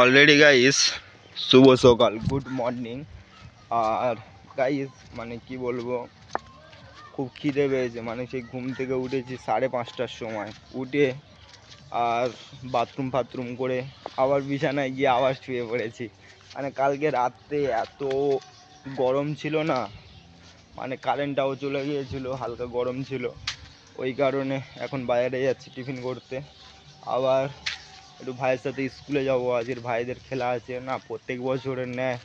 Already guys শুভ সকাল, good morning. আর guys মানে কি বলবো, খুব খিদে পেয়েছে। মানে সেই ঘুম থেকে উঠেছি 5:30টার সময়, উঠে আর বাথরুম করে আবার বিছানায় গিয়ে আবার শুয়ে পড়েছি। মানে কালকে রাত্রে এত গরম ছিল না, মানে কারেন্টটাও চলে গিয়েছিল, হালকা গরম ছিল। ওই কারণে এখন বাইরে যাচ্ছি টিফিন করতে। আবার একটু ভাইয়ের সাথে স্কুলে যাবো, আজকের ভাইদের খেলা আছে না। প্রত্যেক বছরের ন্যায়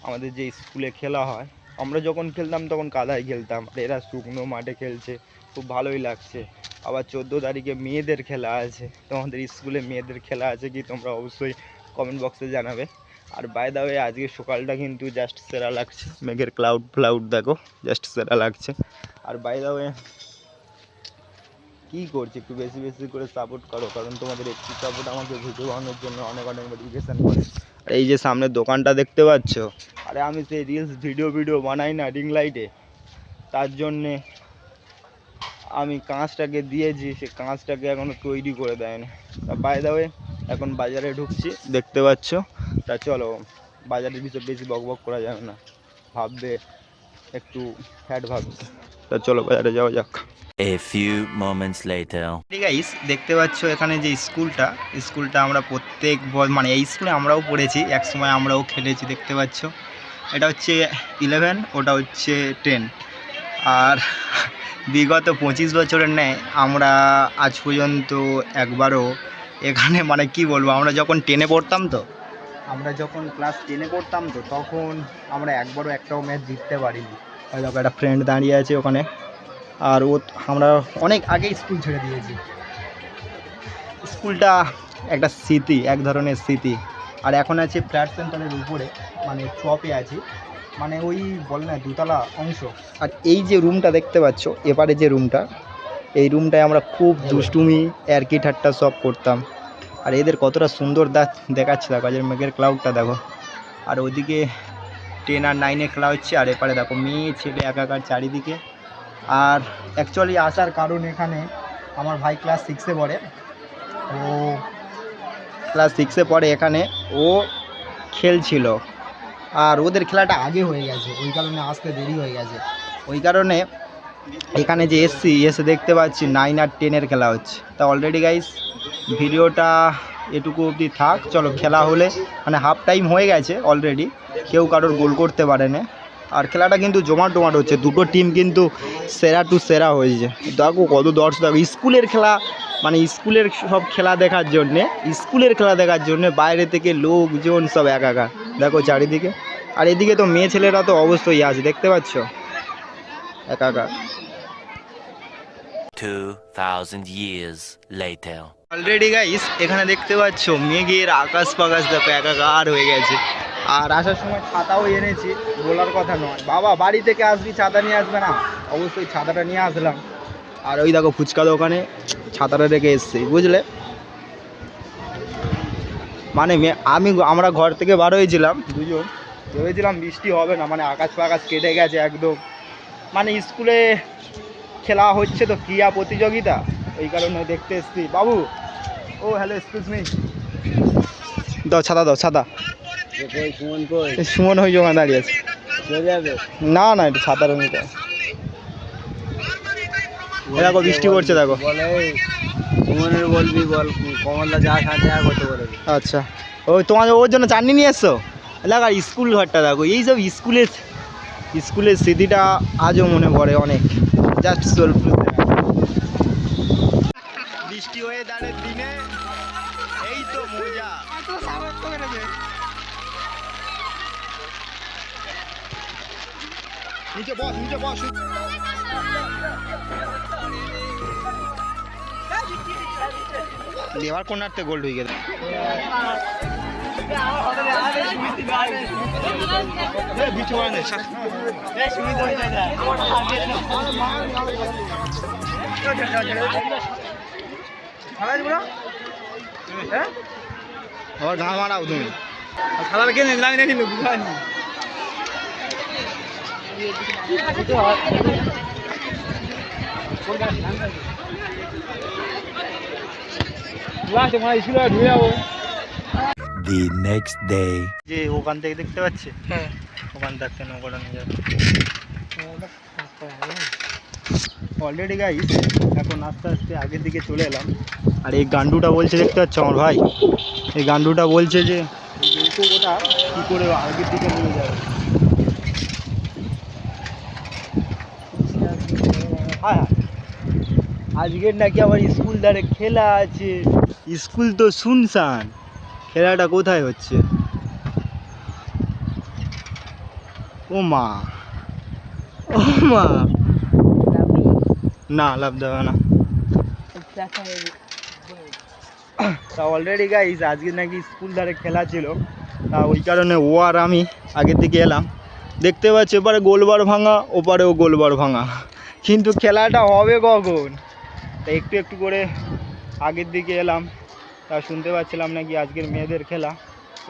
আমাদের যে স্কুলে খেলা হয়, আমরা যখন খেলতাম তখন কাদায় খেলতাম, আর এরা শুকনো মাঠে খেলছে, খুব ভালোই লাগছে। আবার 14 তারিখে মেয়েদের খেলা আছে, তোমাদের স্কুলে মেয়েদের খেলা আছে কি তোমরা অবশ্যই কমেন্ট বক্সে জানাবে। আর বাই দা ওয়ে আজকে সকালটা কিন্তু জাস্ট সেরা লাগছে, মেঘের ক্লাউড দেখো, জাস্ট সেরা লাগছে। আর বাই দা ওয়ে কী করছি, একটু বেশি বেশি করে সাপোর্ট করো, কারণ তোমাদের একটু সাপোর্ট আমাকে ভিডিও বানানোর জন্য অনেক মোটিভেশন করে। আর এই যে সামনের দোকানটা দেখতে পাচ্ছ, আরে আমি সেই রিলস ভিডিও বানাই না রিং লাইটে, তার জন্যে আমি কাঁচটাকে দিয়েছি, সে কাঁচটাকে এখনও তৈরি করে দেয়নি। তা বাই দা ওয়ে এখন বাজারে ঢুকছি, দেখতে পাচ্ছ। তা চলো, বাজারের ভিতর বেশি বকবক করা যাবে না, ভাববে একটু ফ্যাট ভাববে। তা চলো বাজারে যাওয়া যাক। A few moments later. Guys দেখতে পাচ্ছ এখানে যে স্কুলটা আমরা প্রত্যেক মানে এই স্কুলে আমরাও পড়েছি, এক সময় আমরাও খেলেছি। দেখতে পাচ্ছ এটা হচ্ছে 11, ওটা হচ্ছে 10। আর বিগত 25 বছরের ন্যায় আমরা আজ পর্যন্ত একবারও এখানে, মানে কি বলবো, আমরা যখন 10-এ পড়তাম তো, আমরা যখন ক্লাস 10-এ পড়তাম তো তখন আমরা একবারও একটাও ম্যাচ জিততে পারিনি। ওই দেখো একটা ফ্রেন্ড দাঁড়িয়ে আছে ওখানে। আর আমরা অনেক আগে স্কুল ছেড়ে দিয়েছি। স্কুলটা একটা স্মৃতি, এক ধরনের স্মৃতি। আর এখন আছে ফ্ল্যাট সেন্টারের উপরে, মানে চপে আছি, মানে ওই বলে না দুতলা অংশ। আর এই যে রুমটা দেখতে পাচ্ছ, এপারে যে রুমটা, এই রুমটায় আমরা খুব দুষ্টুমি ইয়ার্কি ঠাট্টা সব করতাম। আর এদের কতটা সুন্দর দেখাচ্ছে দেখো, আজের মেঘের ক্লাউডটা দেখো। আর ওইদিকে 10 আর 9-এ খেলা হচ্ছে, আর এপারে দেখো মেয়ে ছেলে একাকার চারিদিকে। আর অ্যাকচুয়ালি আসার কারণ, এখানে আমার ভাই ক্লাস 6-এ পড়ে, ও ক্লাস 6-এ পড়ে, এখানে ও খেলছিল। আর ওদের খেলাটা আগে হয়ে গেছে, ওই কারণে আসতে দেরি হয়ে গেছে। ওই কারণে এখানে যে এসে দেখতে পাচ্ছি 9 আর 10-এর খেলা হচ্ছে। তা অলরেডি গাইস ভিডিওটা এটুকু অবধি থাক, চলো খেলা হলে, মানে হাফ টাইম হয়ে গেছে অলরেডি, কেউ কারোর গোল করতে পারে না। আর খেলাটা কিন্তু জমাট হচ্ছে, দুটো টিম কিন্তু সেরা টু সেরা হয়েছে। দেখো কত দর্শক, দেখো স্কুলের খেলা, মানে স্কুলের সব খেলা দেখার জন্যে বাইরে থেকে লোকজন সব একাকার দেখো চারিদিকে। আর এদিকে তো মেয়ে ছেলেরা তো অবশ্যই আছে, দেখতে পাচ্ছ একাকার। 2000 years later. অলরেডি গাইস এখানে দেখতে পাচ্ছ মেঘের আকাশ দেখো একাকার হয়ে গেছে। আর আসার সময় ছাতাও এনেছি, বলার কথা নয়, বাবা বাড়ি থেকে আসবি ছাতা নিয়ে আসবে না, অবশ্যই ছাতাটা নিয়ে আসলাম। আর ওই দেখো ফুচকা দোকানে ছাতাটা রেখে এসছি, বুঝলে। মানে আমরা ঘর থেকে বার হয়েছিলাম দুজন, ভেবেছিলাম বৃষ্টি হবে না, মানে আকাশ কেটে গেছে একদম। মানে স্কুলে খেলা হচ্ছে তো, ক্রীড়া প্রতিযোগিতা, ওই কারণে দেখতে এসছি। বাবু, ও হ্যালো, এক্সকিউজ মি, দাও ছাতা। সুমন হয়ে জমা দাঁড়িয়ে আছে, না একটু ছাতার নিতে। দেখো বৃষ্টি পড়ছে, দেখো সুমনের বলবি, বল কমলদা যা খাতে করতে বলে। আচ্ছা, তোমাদের ওর জন্য চাটনি নিয়ে এসছো। দেখো আর স্কুল ঘরটা দেখো, এইসব স্কুলের স্মৃতিটা আজও মনে পড়ে অনেক, জাস্ট বৃষ্টি হয়ে দাঁড়ের দিনে এই তো মজা। নিচে বস লেবার কর্নারতে গোল হয়ে গেছে। আবার ঘা মারাও তুমি, সাঁতার কে নিলাম না কিন্তু বুঝানি। The next day. যে ওখান থেকে দেখতে পাচ্ছে, হ্যাঁ ওখান থেকে নৌকাটা নিয়ে যাবে। অলরেডি গাইস এখন আস্তে আস্তে আগের দিকে চলে এলাম। আর এই গান্ডুটা বলছে, দেখতে পাচ্ছ আমার ভাই, এই গান্ডুটা বলছে যে ওটা কী করে আগের দিকে নিয়ে যাবে। হ্যাঁ, আজকের নাকি আবার স্কুল ধারে খেলা আছে। স্কুল তো শুনশান, খেলাটা কোথায় হচ্ছে? ও মা, ও মা, না লাভ দেবে না। তা অলরেডি গাইস আজকে নাকি স্কুল ধারে খেলা ছিল, তা ওই কারণে ও আর আমি আগের দিকে এলাম। দেখতে পাচ্ছি এপারে গোলবার ভাঙা, ওপারেও গোলবার ভাঙা, কিন্তু খেলাটা হবে কখন? তা একটু একটু করে আগের দিকে এলাম। তা শুনতে পাচ্ছিলাম নাকি আজকের মেয়েদের খেলা,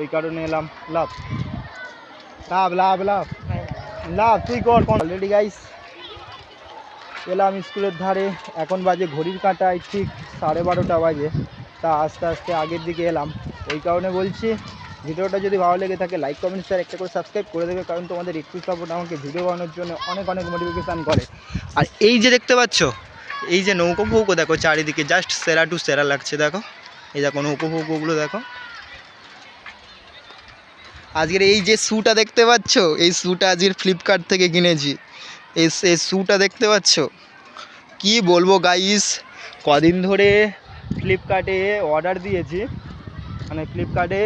ওই কারণে এলাম। লাভ লাভ লাভ লাভ লাভ, তুই কর। অলরেডি গাইস এলাম স্কুলের ধারে, এখন বাজে ঘড়ির কাঁটায় ঠিক 12:30 বাজে। তা আস্তে আস্তে আগের দিকে এলাম, ওই কারণে বলছি ভিডিওটা যদি ভালো লেগে থাকে লাইক কমেন্ট শেয়ার একটা করে সাবস্ক্রাইব করে দেবে, কারণ তোমাদের একটু সাপোর্ট আমাকে ভিডিও বানানোর জন্য অনেক অনেক মোটিভেশান করে। আর এই যে দেখতে পাচ্ছ, এই যে নৌকো ফৌকো দেখো চারিদিকে, জাস্ট সেরা টু সেরা লাগছে। দেখো এই দেখো নৌকো ফৌকোগুলো দেখো। আজকের এই যে শ্যুটা দেখতে পাচ্ছ, এই শ্যুটা আজকের ফ্লিপকার্ট থেকে কিনেছি। এই শ্যুটা দেখতে পাচ্ছ, কি বলবো গাইস, কদিন ধরে ফ্লিপকার্টে অর্ডার দিয়েছি, মানে ফ্লিপকার্টে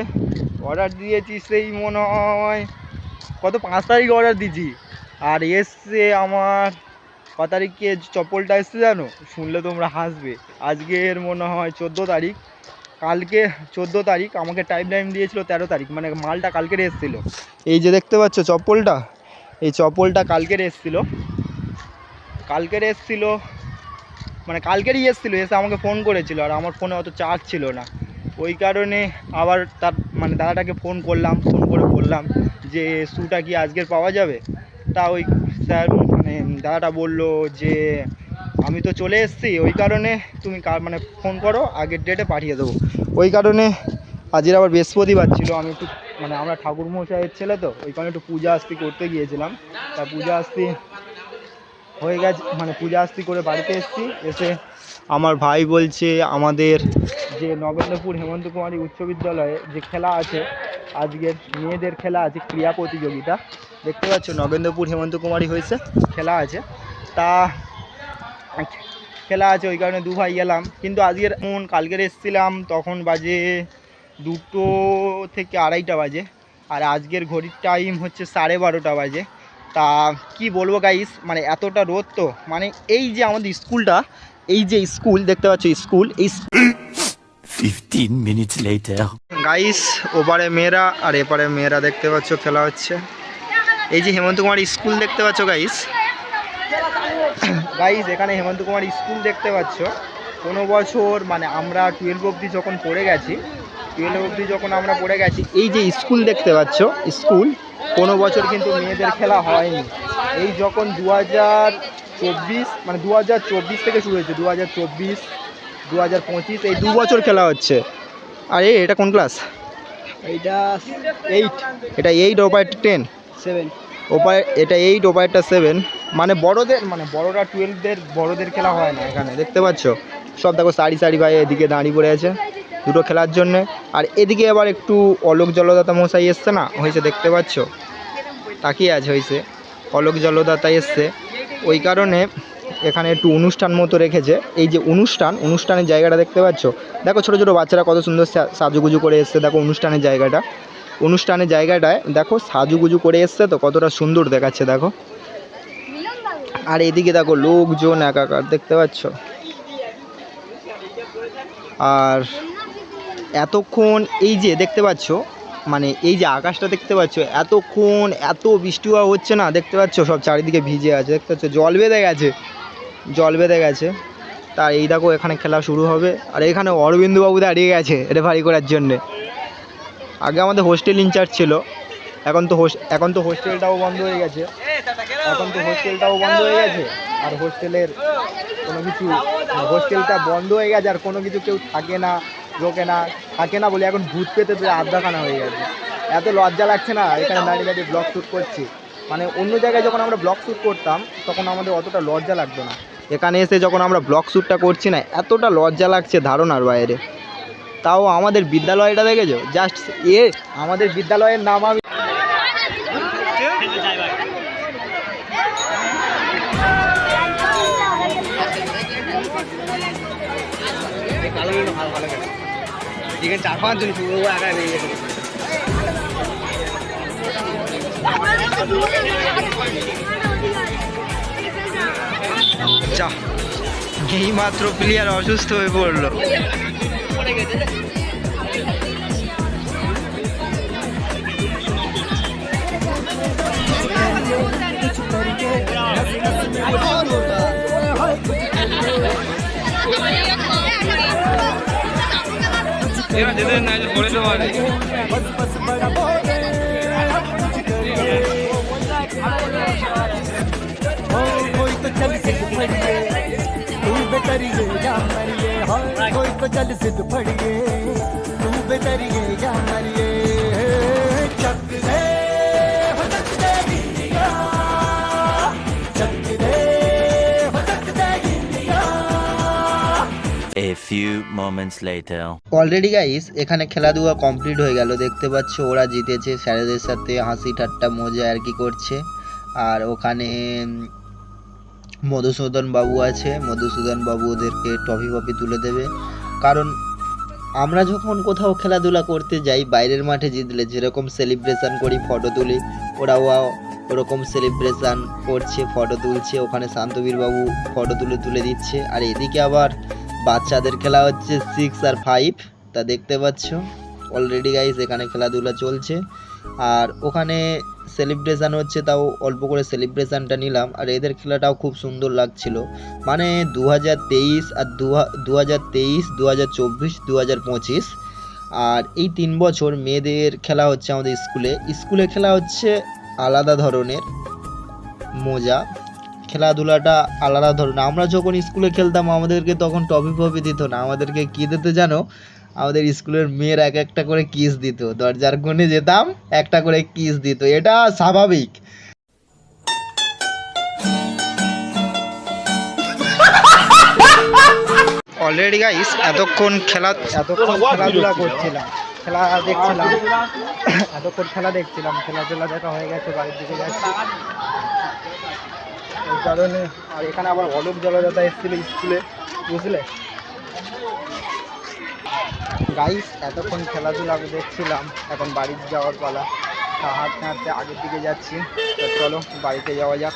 অর্ডার দিয়েছি সেই মনে হয় কত 5 তারিখ অর্ডার দিয়েছি। আর এসছে আমার ক তারিখে চপ্পলটা এসছে জানো? শুনলে তোমরা হাসবে। আজকের মনে হয় 14 তারিখ, কালকে 14 তারিখ, আমাকে টাইম দিয়েছিল 13 তারিখ, মানে মালটা কালকের এসেছিলো। এই যে দেখতে পাচ্ছ চপ্পলটা, এই চপ্পলটা কালকের এসেছিলো, মানে কালকেরই এসেছিলো। এসে আমাকে ফোন করেছিল, আর আমার ফোনে অত চার্জ ছিল না, ওই কারণে আবার তার মানে দাদাটাকে ফোন করলাম, ফোন করে বললাম যে শ্যুটা কি আজকের পাওয়া যাবে? তা ওই স্যার মানে দাদাটা বললো যে আমি তো চলে এসেছি, ওই কারণে তুমি মানে ফোন করো, আগের ডেটে পাঠিয়ে দেবো। ওই কারণে আজকের আবার বৃহস্পতিবার ছিল, আমি একটু মানে আমরা ঠাকুরমশাইয়ের ছেলে তো, ওই কারণে একটু পূজা আস্তি করতে গিয়েছিলাম। তা পূজা আস্তি হয়ে গেছে, মানে পূজা আস্তি করে বাড়িতে এসেছি। এসে আমার ভাই বলছে আমাদের যে নগেন্দ্রপুর হেমন্ত কুমারী উচ্চ বিদ্যালয়ে যে খেলা আছে, আজকের মেয়েদের খেলা আছে, ক্রীড়া প্রতিযোগিতা। দেখতে পাচ্ছ নগেন্দ্রপুর হেমন্ত কুমারী হয়েছে, খেলা আছে। তা খেলা আছে, ওই কারণে দু ভাই গেলাম। কিন্তু আজকের কালকের এসেছিলাম তখন বাজে 2টো থেকে 2:30 বাজে, আর আজকের ঘড়ির টাইম হচ্ছে 12:30 বাজে। তা কি বলবো গাইস, মানে এতটা রোদ তো, মানে এই যে আমাদের স্কুলটা, এই যে স্কুল দেখতে পাচ্ছ স্কুল, এই 15 minutes later. গাইস ওপারে মেয়েরা আর এপারে মেয়েরা দেখতে পাচ্ছ খেলা হচ্ছে। এই যে হেমন্ত কুমার স্কুল দেখতে পাচ্ছ গাইস, এখানে হেমন্ত কুমার স্কুল দেখতে পাচ্ছ। কোনো বছর মানে আমরা 12 অবধি যখন পড়ে গেছি, এই যে স্কুল দেখতে পাচ্ছ, স্কুল কোনো বছর কিন্তু মেয়েদের খেলা হয়নি। এই যখন 2024 মানে 2024 থেকে শুরু হয়েছে, 2024 2025 এই 2 বছর খেলা হচ্ছে। আরে এটা কোন ক্লাস? এইটা 8 এটা 8, ওপারটা 10, 7 ওপার এটা 8, ওপারটা 7, মানে বড়দের, মানে বড়রা 12দের বড়দের খেলা হয় না এখানে। দেখতে পাচ্ছ সব দেখো সারি ভাই এদিকে দাঁড়িয়ে পড়ে আছে দুটো খেলার জন্যে। আর এদিকে আবার একটু অলোক জলদাতা মশাই এসছে না, হয়েছে দেখতে পাচ্ছ, তাকিয়ে আছে, হয়েছে অলোক জলদাতা এসছে, ওই কারণে এখানে একটু অনুষ্ঠান মতো রেখেছে। এই যে অনুষ্ঠানের জায়গাটা দেখতে পাচ্ছ, দেখো ছোটো ছোটো বাচ্চারা কত সুন্দর সাজুগুজু করে এসছে। দেখো অনুষ্ঠানের জায়গাটায় দেখো সাজুগুজু করে এসছে তো, কতটা সুন্দর দেখাচ্ছে দেখো। আর এদিকে দেখো লোকজন একাকার, দেখতে পাচ্ছ। আর এতক্ষণ এই যে দেখতে পাচ্ছ, মানে এই যে আকাশটা দেখতে পাচ্ছ, এতক্ষণ এত বৃষ্টি হচ্ছে না, দেখতে পাচ্ছ সব চারিদিকে ভিজে আছে, দেখতে পাচ্ছ জল বেঁধে গেছে। তা এই দেখো এখানে খেলা শুরু হবে। আর এখানে অরবিন্দবাবু দাঁড়িয়ে গেছে রেফারি করার জন্যে। আগে আমাদের হোস্টেল ইনচার্জ ছিল, এখন তো হোস্টেলটাও বন্ধ হয়ে গেছে, আর হোস্টেলের কোনো কিছু, হোস্টেলটা বন্ধ হয়ে গেছে, আর কোনো কিছু কেউ থাকে না, রোকে না, থাকে না বলে এখন ভূত পেতে তো আড্ডাখানা হয়ে গেছে। এত লজ্জা লাগছে না এখানে দাঁড়িয়ে দাঁড়িয়ে ব্লগ শ্যুট করছি। মানে অন্য জায়গায় যখন আমরা ব্লগ শ্যুট করতাম তখন আমাদের অতটা লজ্জা লাগতো না, এখানে এসে যখন আমরা ব্লগ শ্যুটটা করছি না এতটা লজ্জা লাগছে ধারণার বাইরে। তাও আমাদের বিদ্যালয়টা দেখেছো, জাস্ট আমাদের বিদ্যালয়ের নাম আমি এখানে 4-5 জন শুধু ও একা বেরিয়ে গেছে। যা এই মাত্র প্লেয়ার অসুস্থ হয়ে পড়লো। कोई तो चल सिद्ध फड़िए तू बेतरिए या मरिए हाय कोई तो चल सिद्ध फड़िए तू बेतरिए या मरिए चक दे हो चक दे इंडिया चक दे हो चक दे India. A few moments later. Already guys এখানে খেলাধুলা কমপ্লিট হয়ে গেল, দেখতে পাচ্ছ ওরা জিতেছে, স্যারেদের সাথে হাসি ঠাট্টা মজা আর কি করছে। আর ওখানে মধুসূদন বাবু আছে, মধুসূদন বাবু ওদেরকে ট্রফি ফফি তুলে দেবে। কারণ আমরা যখন কোথাও খেলাধুলা করতে যাই বাইরের মাঠে জিতলে যেরকম সেলিব্রেশন করি, ফটো তুলি, ওরাও ওরকম সেলিব্রেশন করছে, ফটো তুলছে। ওখানে শান্তবীর বাবু ফটো তুলে দিচ্ছে। আর এদিকে আবার বাচ্চাদের খেলা হচ্ছে 6 আর 5, তা দেখতে পাচ্ছ অলরেডি গাইস এখানে খেলাধুলা চলছে। আর ওখানে সেলিব্রেশন হচ্ছে, তাও অল্প করে সেলিব্রেশনটা নিলাম। আর এদের খেলাটাও খুব সুন্দর লাগছিল। মানে 2023 আর 2023, 2024, 2025 আর এই 3 বছর মেয়েদের খেলা হচ্ছে আমাদের স্কুলে খেলা হচ্ছে আলাদা ধরনের মজা, খেলাধুলাটা আলাদা ধরনের। আমরা যখন স্কুলে খেলতাম আমাদেরকে তখন ট্রফি ফফি দিত না, আমাদেরকে কী দিতে জানো, আমাদের স্কুলের মেয়ের এক একটা করে কিস দিত, দরজার কোণে যেতাম একটা করে কিস দিত, এটা স্বাভাবিক। অলরেডি গাইস এতক্ষণ খেলাধুলা করছিলাম, খেলা দেখছিলাম, খেলাধুলা দেখা হয়ে গেছে, বাড়ির দিকে যাচ্ছি এই কারণে। আর এখানে আবার অলোক জলদাতা এসেছিল স্কুলে, বুঝলে গাইস। এতক্ষণ খেলাধুলা দেখছিলাম, এখন বাড়ি যাওয়ার পালা। হাঁটতে হাঁটতে আগের দিকে যাচ্ছি, তো চলো বাড়িতে যাওয়া যাক।